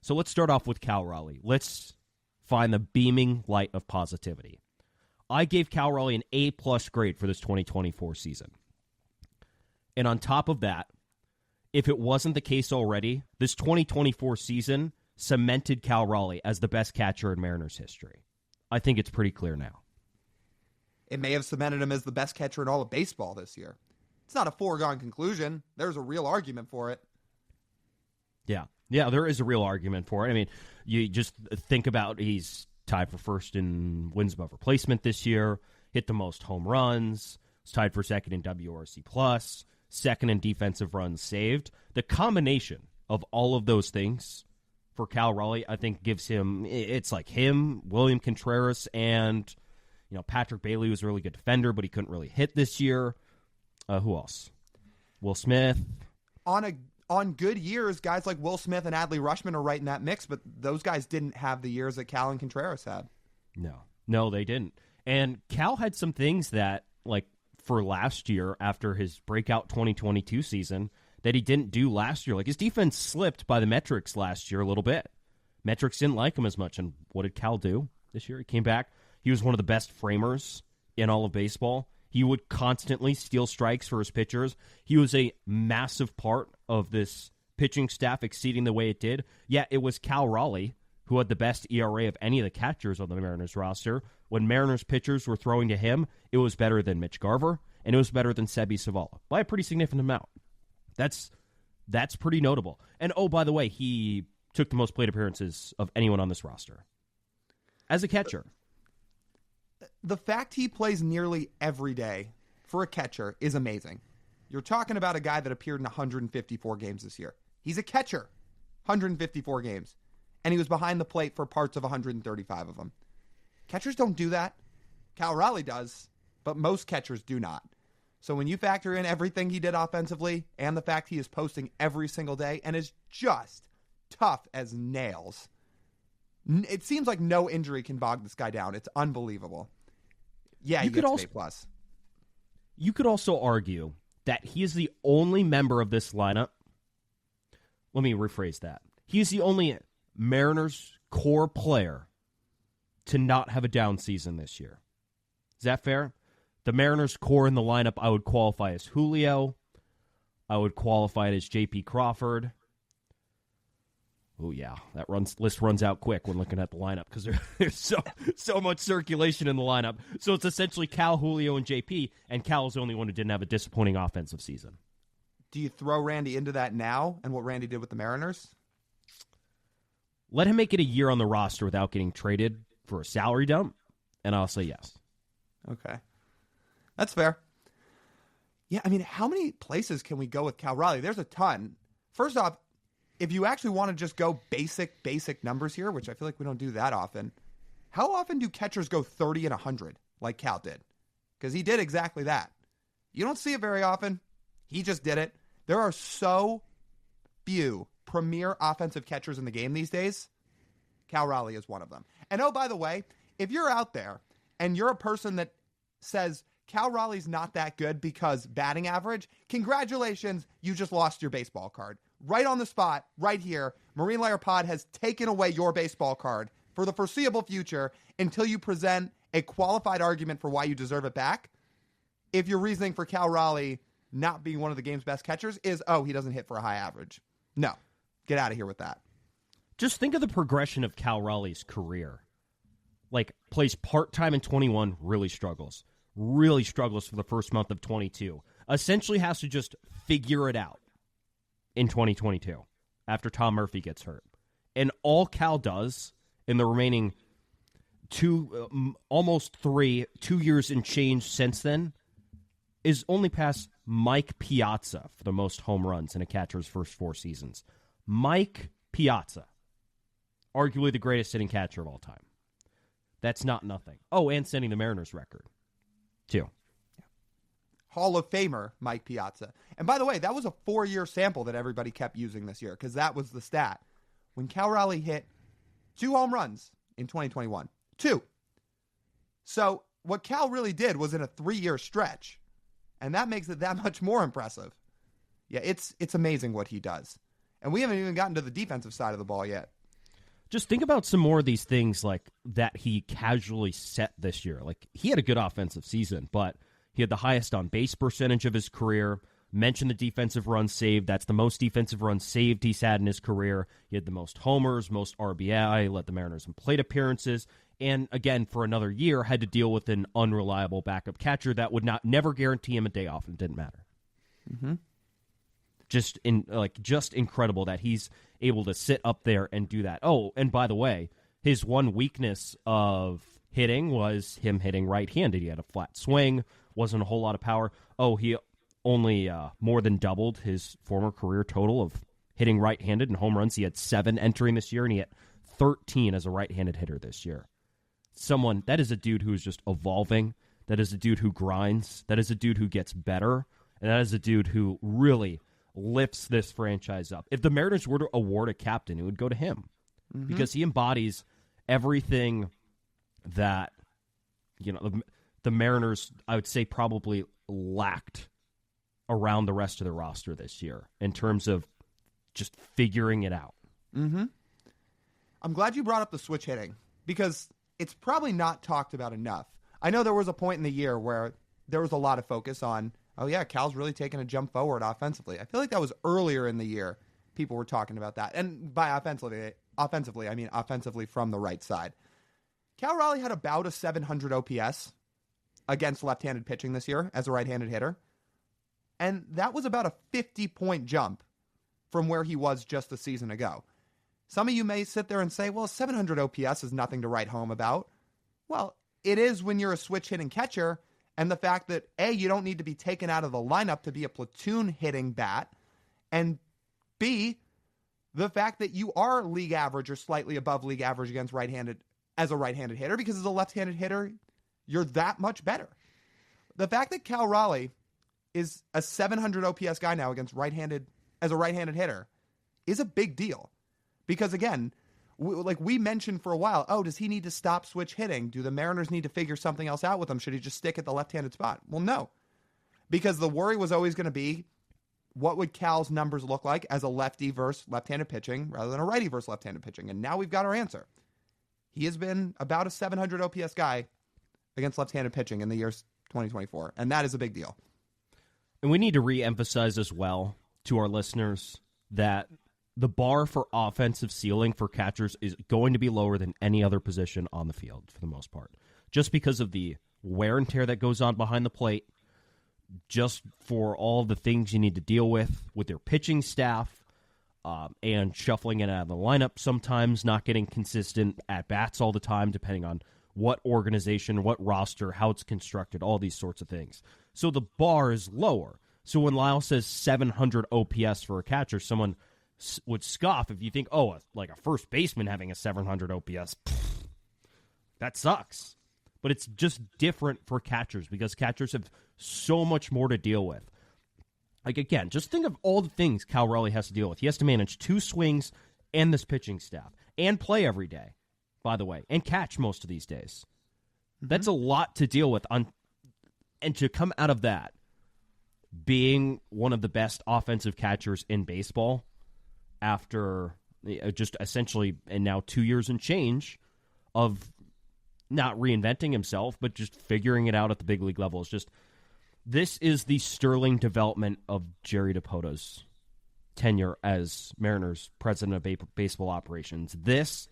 So let's start off with Cal Raleigh. Let's find the beaming light of positivity. I gave Cal Raleigh an A-plus grade for this 2024 season. And on top of that, if it wasn't the case already, this 2024 season cemented Cal Raleigh as the best catcher in Mariners history. I think it's pretty clear now. It may have cemented him as the best catcher in all of baseball this year. It's not a foregone conclusion. There's a real argument for it. Yeah, there is a real argument for it. I mean, you just think about he's tied for first in wins above replacement this year, hit the most home runs, was tied for second in WRC+, second in defensive runs saved. The combination of all of those things for Cal Raleigh, I think, gives him, it's like him, William Contreras, and Patrick Bailey was a really good defender, but he couldn't really hit this year. Who else? Will Smith. On good years, guys like Will Smith and Adley Rutschman are right in that mix, but those guys didn't have the years that Cal and Contreras had. No, they didn't. And Cal had some things that, like, for last year, after his breakout 2022 season, that he didn't do last year. Like, his defense slipped by the metrics last year a little bit. Metrics didn't like him as much. And what did Cal do this year? He came back. He was one of the best framers in all of baseball. He would constantly steal strikes for his pitchers. He was a massive part of this pitching staff exceeding the way it did. Yeah, it was Cal Raleigh who had the best ERA of any of the catchers on the Mariners roster. When Mariners pitchers were throwing to him, it was better than Mitch Garver, and it was better than Sebi Savala by a pretty significant amount. That's pretty notable. And, oh, by the way, he took the most plate appearances of anyone on this roster as a catcher. The fact he plays nearly every day for a catcher is amazing. You're talking about a guy that appeared in 154 games this year. He's a catcher, 154 games. And he was behind the plate for parts of 135 of them. Catchers don't do that. Cal Raleigh does, but most catchers do not. So when you factor in everything he did offensively and the fact he is posting every single day and is just tough as nails, it seems like no injury can bog this guy down. It's unbelievable. Yeah, he gets A+. You could also argue that he is the only member of this lineup. Let me rephrase that. He is the only Mariners core player to not have a down season this year. Is that fair? The Mariners core in the lineup I would qualify as Julio. I would qualify it as J.P. Crawford. Oh, yeah, that list runs out quick when looking at the lineup because there's so much circulation in the lineup. So it's essentially Cal, Julio, and JP, and Cal is the only one who didn't have a disappointing offensive season. Do you throw Randy into that now and what Randy did with the Mariners? Let him make it a year on the roster without getting traded for a salary dump, and I'll say yes. Okay. That's fair. Yeah, I mean, how many places can we go with Cal Raleigh? There's a ton. First off, if you actually want to just go basic numbers here, which I feel like we don't do that often, how often do catchers go 30 and 100 like Cal did? Because he did exactly that. You don't see it very often. He just did it. There are so few premier offensive catchers in the game these days. Cal Raleigh is one of them. And oh, by the way, if you're out there and you're a person that says Cal Raleigh's not that good because batting average, congratulations, you just lost your baseball card. Right on the spot, right here, Marine Layer Pod has taken away your baseball card for the foreseeable future until you present a qualified argument for why you deserve it back. If your reasoning for Cal Raleigh not being one of the game's best catchers is, oh, he doesn't hit for a high average. No, get out of here with that. Just think of the progression of Cal Raleigh's career. Like, plays part-time in 21, really struggles for the first month of 22. Essentially has to just figure it out in 2022 after Tom Murphy gets hurt. And all Cal does in the remaining 2 years and change since then is only pass Mike Piazza for the most home runs in a catcher's first 4 seasons. Mike Piazza, arguably the greatest hitting catcher of all time. That's not nothing. Oh, and setting the Mariners record, too. Hall of Famer Mike Piazza. And by the way, that was a 4-year sample that everybody kept using this year because that was the stat. When Cal Raleigh hit 2 home runs in 2021. 2. So what Cal really did was in a 3-year stretch. And that makes it that much more impressive. Yeah, it's amazing what he does. And we haven't even gotten to the defensive side of the ball yet. Just think about some more of these things like that he casually set this year. Like, he had a good offensive season, but he had the highest on base percentage of his career. Mentioned the defensive runs saved. That's the most defensive runs saved he's had in his career. He had the most homers, most RBI, led the Mariners in plate appearances, and again, for another year, had to deal with an unreliable backup catcher that would never guarantee him a day off, and it didn't matter. Mm-hmm. Just incredible that he's able to sit up there and do that. Oh, and by the way, his one weakness of hitting was him hitting right-handed. He had a flat swing, wasn't a whole lot of power. Oh, he only more than doubled his former career total of hitting right-handed in home runs. He had 7 entering this year, and he had 13 as a right-handed hitter this year. That is a dude who's just evolving. That is a dude who grinds. That is a dude who gets better. And that is a dude who really lifts this franchise up. If the Mariners were to award a captain, it would go to him. Mm-hmm. Because he embodies everything that, the Mariners, I would say, probably lacked around the rest of the roster this year in terms of just figuring it out. Mm-hmm. I'm glad you brought up the switch hitting because it's probably not talked about enough. I know there was a point in the year where there was a lot of focus on, oh yeah, Cal's really taking a jump forward offensively. I feel like that was earlier in the year people were talking about that. And by offensively, I mean offensively from the right side. Cal Raleigh had about a 700 OPS against left-handed pitching this year as a right-handed hitter. And that was about a 50-point jump from where he was just a season ago. Some of you may sit there and say, well, 700 OPS is nothing to write home about. Well, it is when you're a switch-hitting catcher, and the fact that, A, you don't need to be taken out of the lineup to be a platoon-hitting bat, and B, the fact that you are league average or slightly above league average against as a right-handed hitter, because as a left-handed hitter, you're that much better. The fact that Cal Raleigh is a 700 OPS guy now as a right-handed hitter is a big deal. Because again, we mentioned for a while, does he need to stop switch hitting? Do the Mariners need to figure something else out with him? Should he just stick at the left-handed spot? Well, no. Because the worry was always going to be, what would Cal's numbers look like as a lefty versus left-handed pitching rather than a righty versus left-handed pitching? And now we've got our answer. He has been about a 700 OPS guy against left-handed pitching in the year 2024, and that is a big deal. And we need to re-emphasize as well to our listeners that the bar for offensive ceiling for catchers is going to be lower than any other position on the field for the most part. Just because of the wear and tear that goes on behind the plate, just for all the things you need to deal with your pitching staff, and shuffling it out of the lineup sometimes, not getting consistent at-bats all the time, depending on what organization, what roster, how it's constructed, all these sorts of things. So the bar is lower. So when Lyle says 700 OPS for a catcher, someone would scoff if you think, like a first baseman having a 700 OPS. That sucks. But it's just different for catchers because catchers have so much more to deal with. Like, again, just think of all the things Cal Raleigh has to deal with. He has to manage 2 swings and this pitching staff and play every day, by the way, and catch most of these days. Mm-hmm. That's a lot to deal with. And to come out of that, being one of the best offensive catchers in baseball after just essentially, and now 2 years and change of not reinventing himself, but just figuring it out at the big league level. It's just, this is the sterling development of Jerry DiPoto's tenure as Mariners president of baseball operations. This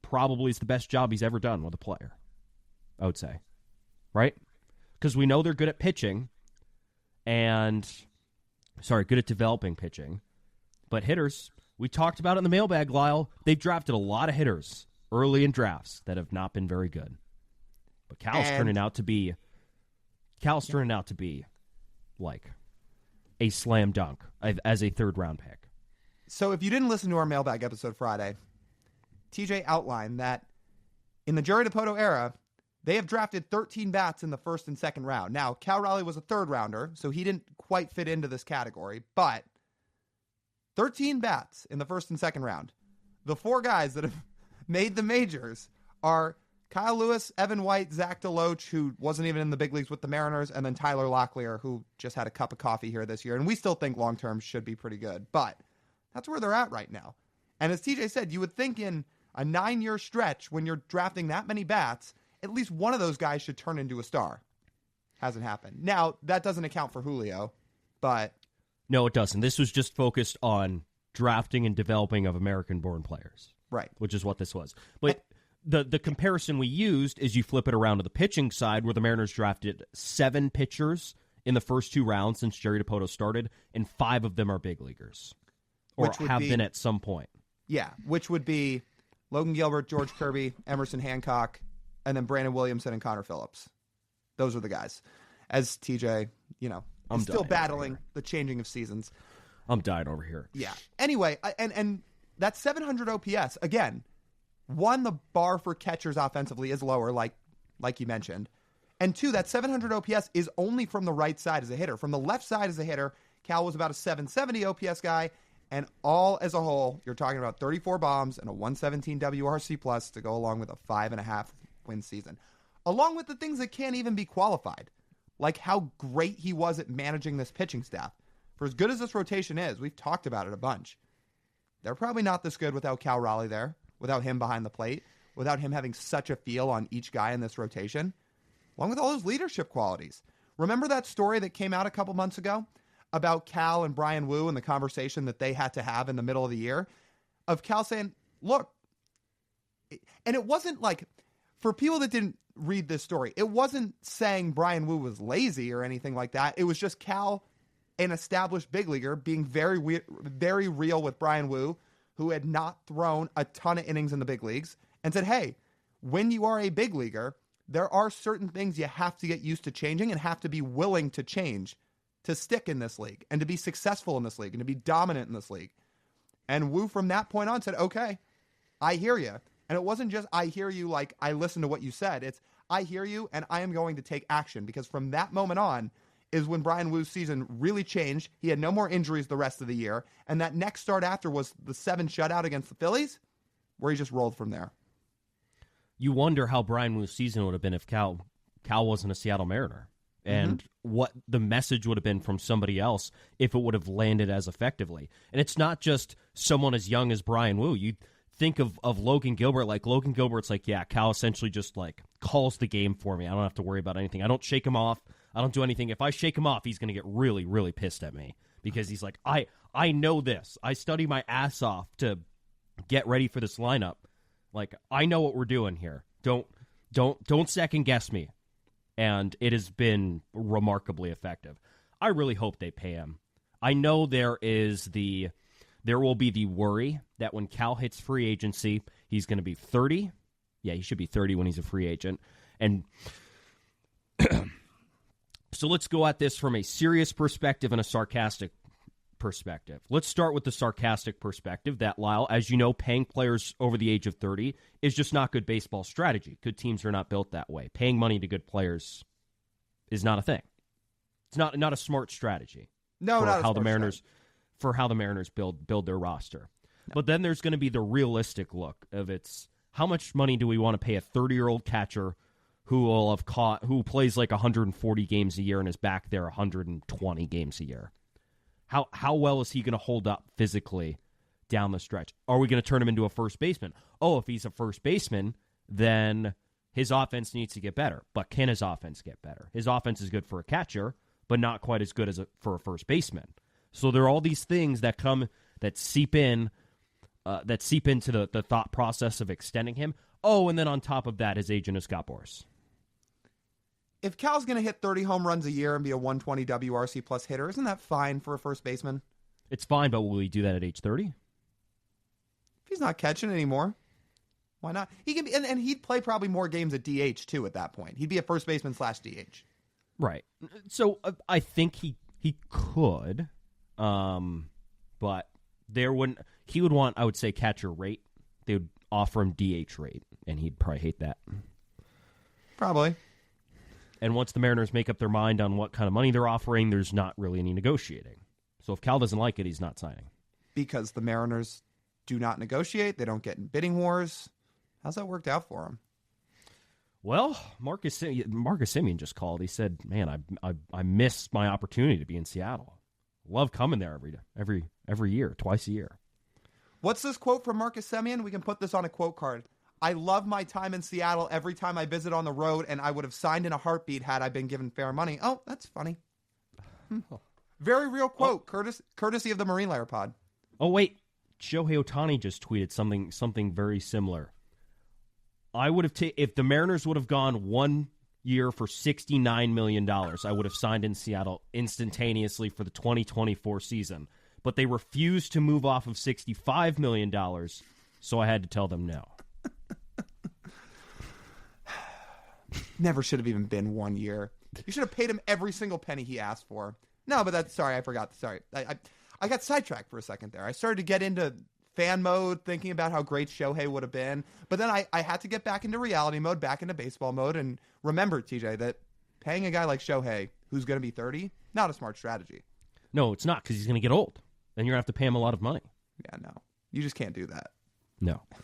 probably is the best job he's ever done with a player, I would say. Right? Because we know they're good at pitching good at developing pitching. But hitters, we talked about it in the mailbag, Lyle. They've drafted a lot of hitters early in drafts that have not been very good. But Cal's turning out to be like a slam dunk as a third-round pick. So if you didn't listen to our mailbag episode Friday, TJ outlined that in the Jerry DiPoto era, they have drafted 13 bats in the first and second round. Now, Cal Raleigh was a third-rounder, so he didn't quite fit into this category, but 13 bats in the first and second round. The 4 guys that have made the majors are Kyle Lewis, Evan White, Zach DeLoach, who wasn't even in the big leagues with the Mariners, and then Tyler Locklear, who just had a cup of coffee here this year. And we still think long-term should be pretty good. But that's where they're at right now. And as TJ said, you would think in a 9-year stretch, when you're drafting that many bats, at least one of those guys should turn into a star. Hasn't happened. Now, that doesn't account for Julio, but... No, it doesn't. This was just focused on drafting and developing of American-born players. Right. Which is what this was. But the comparison we used is you flip it around to the pitching side, where the Mariners drafted 7 pitchers in the first 2 rounds since Jerry Dipoto started, and 5 of them are big leaguers. Or have been at some point. Yeah, which would be Logan Gilbert, George Kirby, Emerson Hancock, and then Brandon Williamson and Connor Phillips. Those are the guys. As TJ, is still battling the changing of seasons. I'm dying over here. Yeah. Anyway, and that 700 OPS, again, one, the bar for catchers offensively is lower, like you mentioned. And 2, that 700 OPS is only from the right side as a hitter. From the left side as a hitter, Cal was about a 770 OPS guy. And all as a whole, you're talking about 34 bombs and a 117 WRC plus to go along with a 5.5 win season. Along with the things that can't even be qualified, like how great he was at managing this pitching staff. For as good as this rotation is, we've talked about it a bunch. They're probably not this good without Cal Raleigh there, without him behind the plate, without him having such a feel on each guy in this rotation, along with all those leadership qualities. Remember that story that came out a couple months ago about Cal and Brian Wu and the conversation that they had to have in the middle of the year of Cal saying, look, and it wasn't like, for people that didn't read this story, it wasn't saying Brian Wu was lazy or anything like that. It was just Cal, an established big leaguer, being very real with Brian Wu, who had not thrown a ton of innings in the big leagues, and said, hey, when you are a big leaguer, there are certain things you have to get used to changing and have to be willing to change to stick in this league and to be successful in this league and to be dominant in this league. And Wu from that point on said, okay, I hear you. And it wasn't just, I hear you, like I listened to what you said. It's, I hear you and I am going to take action, because from that moment on is when Brian Wu's season really changed. He had no more injuries the rest of the year. And that next start after was the 7 shutout against the Phillies, where he just rolled from there. You wonder how Brian Wu's season would have been if Cal wasn't a Seattle Mariner. And what the message would have been from somebody else if it would have landed as effectively. And it's not just someone as young as Brian Wu. You think of Logan Gilbert. Like, Logan Gilbert's like, yeah, Cal essentially just like calls the game for me. I don't have to worry about anything. I don't shake him off. I don't do anything. If I shake him off, he's going to get really, really pissed at me, because he's like, I know this. I study my ass off to get ready for this lineup. Like, I know what we're doing here. Don't second guess me. And it has been remarkably effective. I really hope they pay him. I know there will be the worry that when Cal hits free agency, he's going to be 30. Yeah, he should be 30 when he's a free agent. And so let's go at this from a serious perspective and a sarcastic perspective. Let's start with the sarcastic perspective that, Lyle, as you know, paying players over the age of 30 is just not good baseball strategy. Good teams are not built that way. Paying money to good players is not a thing. It's not a smart strategy. No, not how the Mariners for how the Mariners build their roster. No. But then there's going to be the realistic look of how much money do we want to pay a 30-year-old catcher who plays like 140 games a year and is back there 120 games a year? How well is he going to hold up physically down the stretch? Are we going to turn him into a first baseman? Oh, if he's a first baseman, then his offense needs to get better. But can his offense get better? His offense is good for a catcher, but not quite as good for a first baseman. So there are all these things that seep into the thought process of extending him. Oh, and then on top of that, his agent is Scott Boras. If Cal's going to hit 30 home runs a year and be a 120 WRC plus hitter, isn't that fine for a first baseman? It's fine, but will he do that at age 30? If he's not catching anymore, why not? He can be, and he'd play probably more games at DH too at that point. He'd be a first baseman / DH. Right. So I think he could, but he would want, I would say, catcher rate. They would offer him DH rate, and he'd probably hate that. Probably. And once the Mariners make up their mind on what kind of money they're offering, there's not really any negotiating. So if Cal doesn't like it, he's not signing. Because the Mariners do not negotiate. They don't get in bidding wars. How's that worked out for him? Well, Marcus Semien just called. He said, man, I miss my opportunity to be in Seattle. Love coming there every year, twice a year. What's this quote from Marcus Semien? We can put this on a quote card. I love my time in Seattle every time I visit on the road, and I would have signed in a heartbeat had I been given fair money. Oh, that's funny. Very real quote, courtesy of the Marine Layer Pod. Oh, wait. Shohei Ohtani just tweeted something very similar. I would have if the Mariners would have gone 1 year for $69 million, I would have signed in Seattle instantaneously for the 2024 season. But they refused to move off of $65 million, so I had to tell them no. Never should have even been 1 year. You should have paid him every single penny he asked for. No, but sorry, I forgot. Sorry. I got sidetracked for a second there. I started to get into fan mode, thinking about how great Shohei would have been. But then I had to get back into reality mode, back into baseball mode, and remember, TJ, that paying a guy like Shohei, who's going to be 30, not a smart strategy. No, it's not, because he's going to get old. Then you're going to have to pay him a lot of money. Yeah, no. You just can't do that. No.